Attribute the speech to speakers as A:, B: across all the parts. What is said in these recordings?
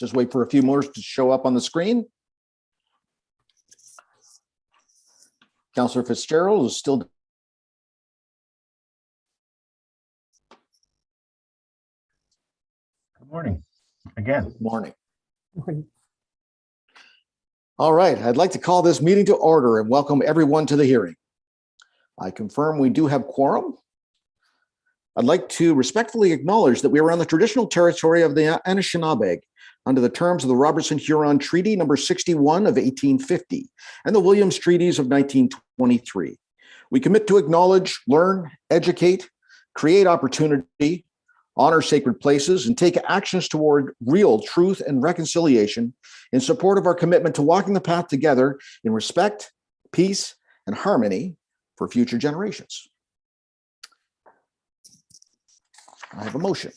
A: Just wait for a few more to show up on the screen. Councillor Fitzgerald is still.
B: Good morning again.
A: Good morning. All right, I'd like to call this meeting to order and welcome everyone to the hearing. I confirm we do have quorum. I'd like to respectfully acknowledge that we are on the traditional territory of the Anishinaabe under the terms of the Robertson-Huron Treaty number 61 of 1850 and the Williams Treaties of 1923. We commit to acknowledge, learn, educate, create opportunity, honor sacred places, and take actions toward real truth and reconciliation in support of our commitment to walking the path together in respect, peace, and harmony for future generations. I have a motion.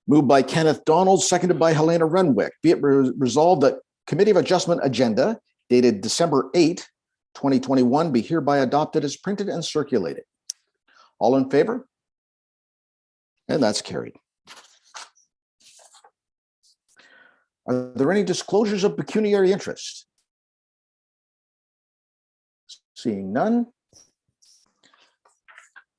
A: Moved by Kenneth Donald, seconded by Helena Renwick. Be it resolved that Committee of Adjustment agenda dated December 8, 2021 be hereby adopted as printed and circulated. All in favor? And that's carried. Are there any disclosures of pecuniary interest? Seeing none.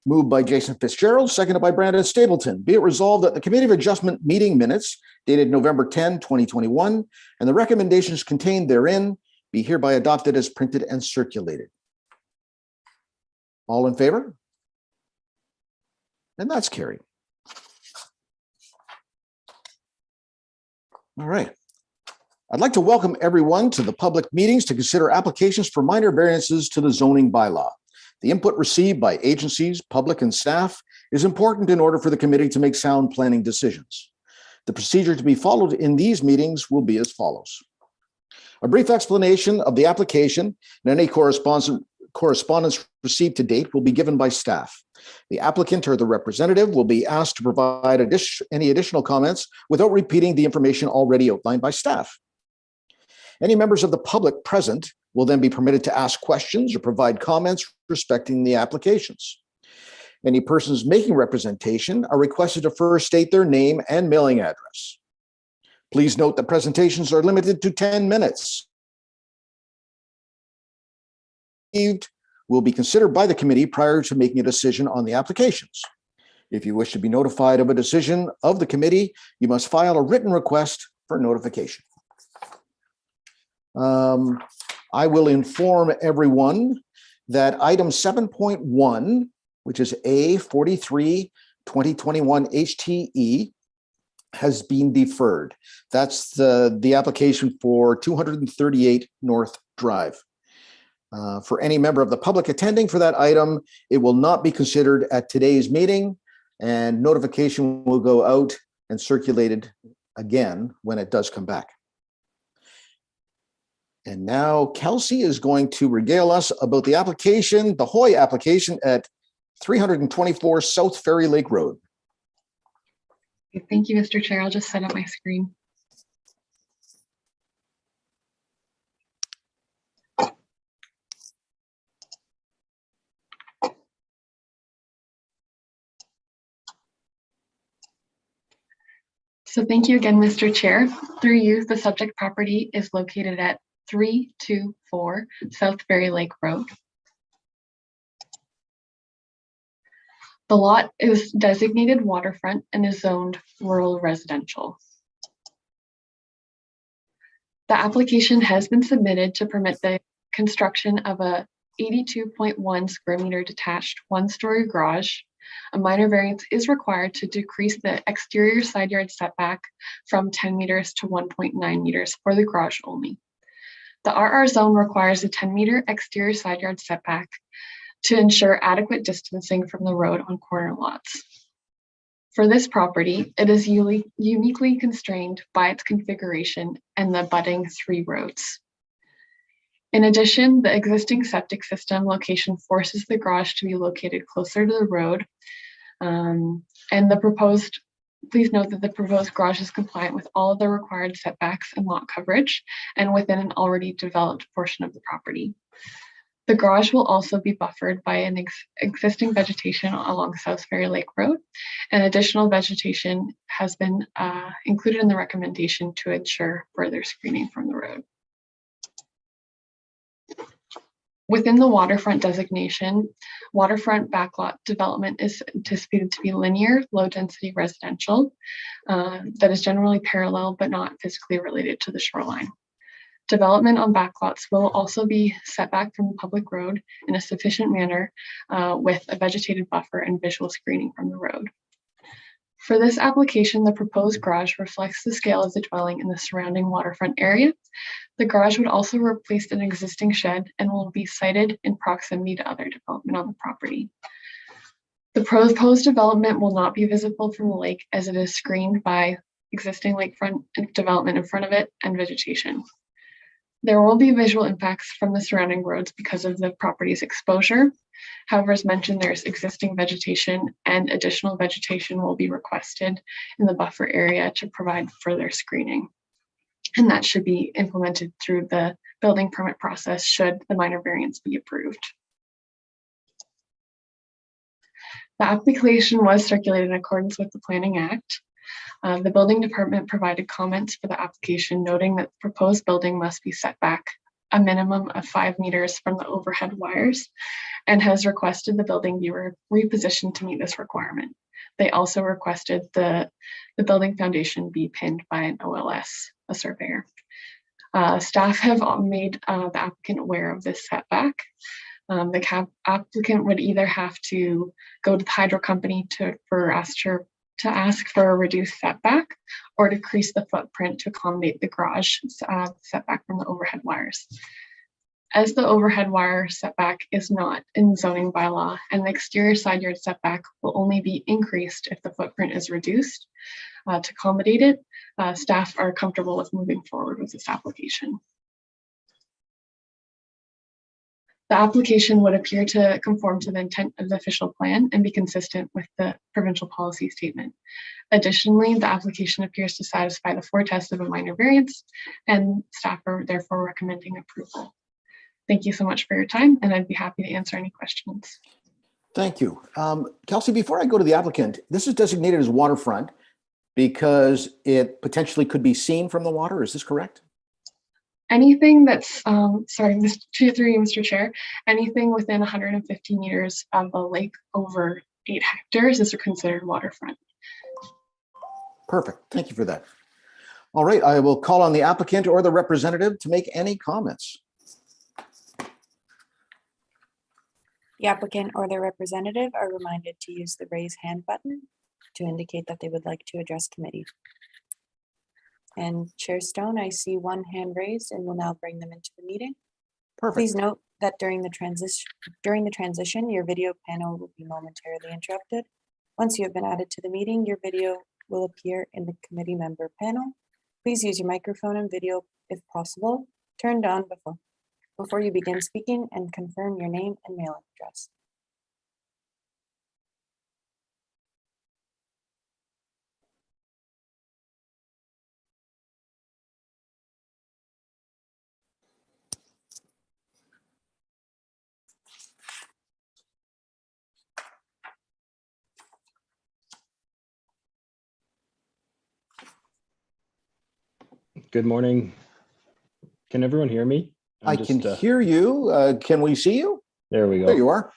A: Moved by Jason Fitzgerald, seconded by Brandon Stapleton. Be it resolved that the Committee of Adjustment meeting minutes dated November 10, 2021, and the recommendations contained therein be hereby adopted as printed and circulated. All in favor? And that's carried. All right. I'd like to welcome everyone to the public meetings to consider applications for minor variances to the zoning bylaw. The input received by agencies, public, and staff is important in order for the committee to make sound planning decisions. The procedure to be followed in these meetings will be as follows. A brief explanation of the application and any correspondence received to date will be given by staff. The applicant or the representative will be asked to provide any additional comments without repeating the information already outlined by staff. Any members of the public present will then be permitted to ask questions or provide comments respecting the applications. Any persons making representation are requested to first state their name and mailing address. Please note that presentations are limited to 10 minutes. Will be considered by the committee prior to making a decision on the applications. If you wish to be notified of a decision of the committee, you must file a written request for notification. I will inform everyone that item 7.1, which is A43 2021 HTE, has been deferred. That's the application for 238 North Drive. For any member of the public attending for that item, it will not be considered at today's meeting, and notification will go out and circulated again when it does come back. And now Kelsey is going to regale us about the application, the Hoy application at 324 South Ferry Lake Road.
C: Thank you, Mr. Chair. I'll just set up my screen. So thank you again, Mr. Chair. Through you, the subject property is located at 324 South Ferry Lake Road. The lot is designated waterfront and is zoned rural residential. The application has been submitted to permit the construction of a 82.1 square meter detached one-story garage. A minor variance is required to decrease the exterior side yard setback from 10 meters to 1.9 meters for the garage only. The RR zone requires a 10-meter exterior side yard setback to ensure adequate distancing from the road on corner lots. For this property, it is uniquely constrained by its configuration and the abutting 3 roads. In addition, the existing septic system location forces the garage to be located closer to the road. Please note that the proposed garage is compliant with all of the required setbacks and lot coverage and within an already developed portion of the property. The garage will also be buffered by an existing vegetation along South Ferry Lake Road, and additional vegetation has been included in the recommendation to ensure further screening from the road. Within the waterfront designation, waterfront backlot development is anticipated to be linear, low-density residential that is generally parallel but not physically related to the shoreline. Development on backlots will also be set back from the public road in a sufficient manner with a vegetated buffer and visual screening from the road. For this application, the proposed garage reflects the scale of the dwelling in the surrounding waterfront area. The garage would also replace an existing shed and will be sited in proximity to other development on the property. The proposed development will not be visible from the lake as it is screened by existing lakefront development in front of it and vegetation. There will be visual impacts from the surrounding roads because of the property's exposure. However, as mentioned, there's existing vegetation and additional vegetation will be requested in the buffer area to provide further screening. And that should be implemented through the building permit process should the minor variance be approved. The application was circulated in accordance with the Planning Act. The building department provided comments for the application, noting that the proposed building must be set back a minimum of 5 meters from the overhead wires and has requested the building be repositioned to meet this requirement. They also requested the building foundation be pinned by an OLS, a surveyor. Staff have made the applicant aware of this setback. The applicant would either have to go to the hydro company to ask for a reduced setback or decrease the footprint to accommodate the garage setback from the overhead wires. As the overhead wire setback is not in zoning bylaw and the exterior side yard setback will only be increased if the footprint is reduced to accommodate it, staff are comfortable with moving forward with this application. The application would appear to conform to the intent of the official plan and be consistent with the provincial policy statement. Additionally, the application appears to satisfy the 4 tests of a minor variance, and staff are therefore recommending approval. Thank you so much for your time, and I'd be happy to answer any questions.
A: Thank you. Kelsey, before I go to the applicant, this is designated as waterfront because it potentially could be seen from the water. Is this correct?
C: Anything that's, sorry, Mr. Chair, anything within 150 meters of a lake over 8 hectares is considered waterfront.
A: Perfect. Thank you for that. All right, I will call on the applicant or the representative to make any comments.
B: The applicant or their representative are reminded to use the raise hand button to indicate that they would like to address committee. And Chair Stone, I see 1 hand raised and will now bring them into the meeting.
A: Perfect.
B: Please note that during the transition, your video panel will be momentarily interrupted. Once you have been added to the meeting, your video will appear in the committee member panel. Please use your microphone and video, if possible, turned on before you begin speaking, and confirm your name and mailing address.
D: Good morning. Can everyone hear me?
A: I can hear you. Can we see you?
D: There we go.
A: There you are.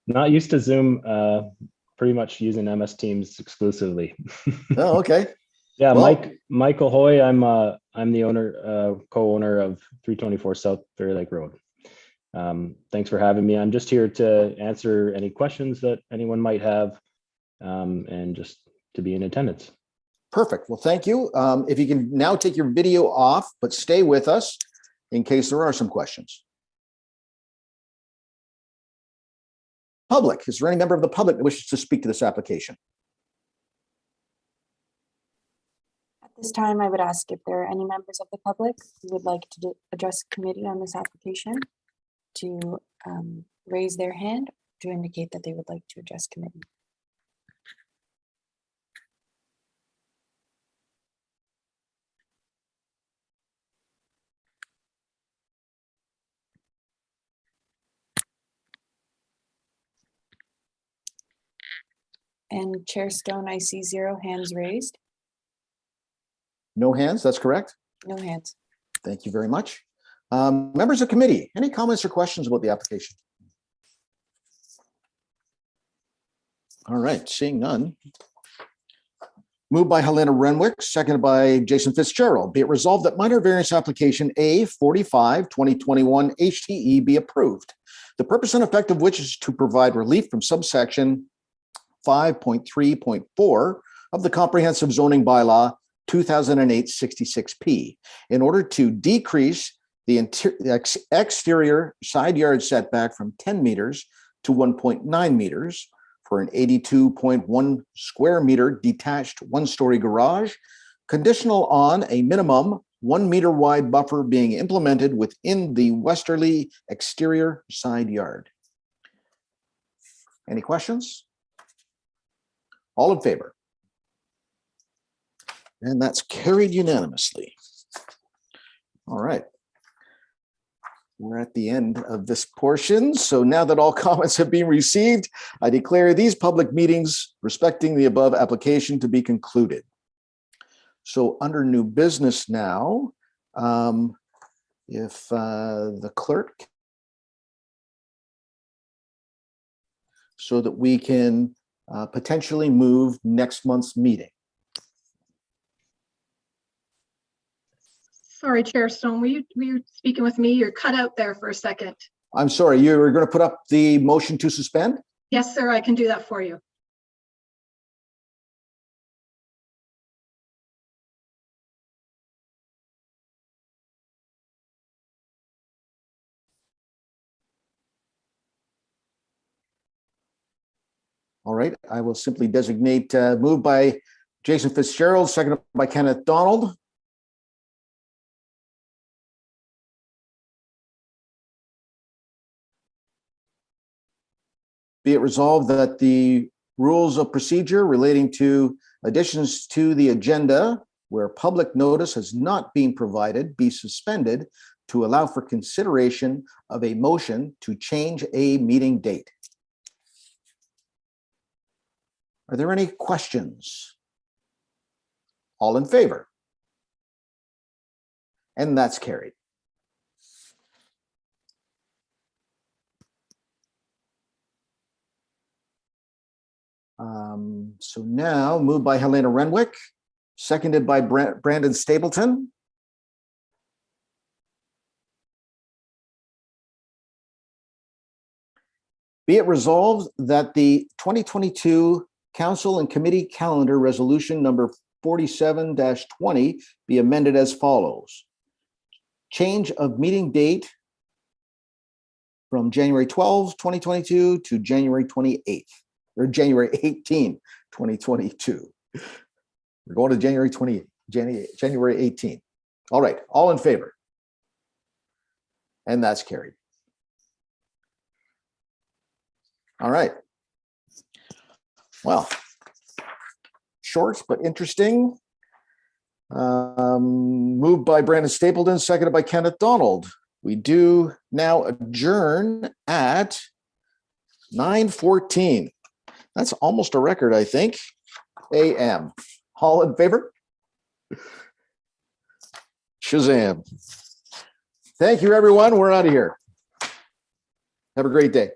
D: Not used to Zoom, pretty much using MS Teams exclusively.
A: Oh, okay.
D: Yeah,
A: Well,
D: Michael Hoy. I'm the owner, co-owner of 324 South Ferry Lake Road. Thanks for having me. I'm just here to answer any questions that anyone might have, and just to be in attendance.
A: perfect. Well, thank you. If you can now take your video off, but stay with us in case there are some questions. Public, is there any member of the public that wishes to speak to this application?
B: At this time, I would ask if there are any members of the public who would like to address the committee on this application to raise their hand to indicate that they would like to address committee. And Chair Stone, I see 0 hands raised.
A: No hands, that's correct.
B: No hands.
A: Thank you very much. Members of committee, any comments or questions about the application? All right, seeing none. Moved by Helena Renwick, seconded by Jason Fitzgerald. Be it resolved that minor variance application A45 2021 HTE be approved. The purpose and effect of which is to provide relief from subsection 5.3.4 of the Comprehensive Zoning Bylaw 2008-66P in order to decrease the exterior side yard setback from 10 meters to 1.9 meters for an 82.1 square meter detached one-story garage, conditional on a minimum 1 meter wide buffer being implemented within the westerly exterior side yard. Any questions? All in favor? And that's carried unanimously. All right. We're at the end of this portion. So now that all comments have been received, I declare these public meetings respecting the above application to be concluded. So under new business now, if the clerk, so that we can potentially move next month's meeting.
E: Sorry, Chair Stone, were you speaking with me? You're cut out there for a second.
A: I'm sorry, you were going to put up the motion to suspend?
E: Yes, sir, I can do that for you.
A: All right, I will simply designate moved by Jason Fitzgerald, seconded by Kenneth Donald. Be it resolved that the rules of procedure relating to additions to the agenda where public notice has not been provided be suspended to allow for consideration of a motion to change a meeting date. Are there any questions? All in favor? And that's carried. So now moved by Helena Renwick, seconded by Brandon Stapleton. Be it resolved that the 2022 Council and Committee Calendar Resolution number 47-20 be amended as follows. Change of meeting date from January 12, 2022 to January 28th. Or January 18, 2022. We're going to January 18. All right, all in favor? And that's carried. All right. Well, short but interesting. Moved by Brandon Stapleton, seconded by Kenneth Donald. We do now adjourn at 9:14. That's almost a record, I think. AM. All in favor? Shazam. Thank you, everyone. We're out of here. Have a great day.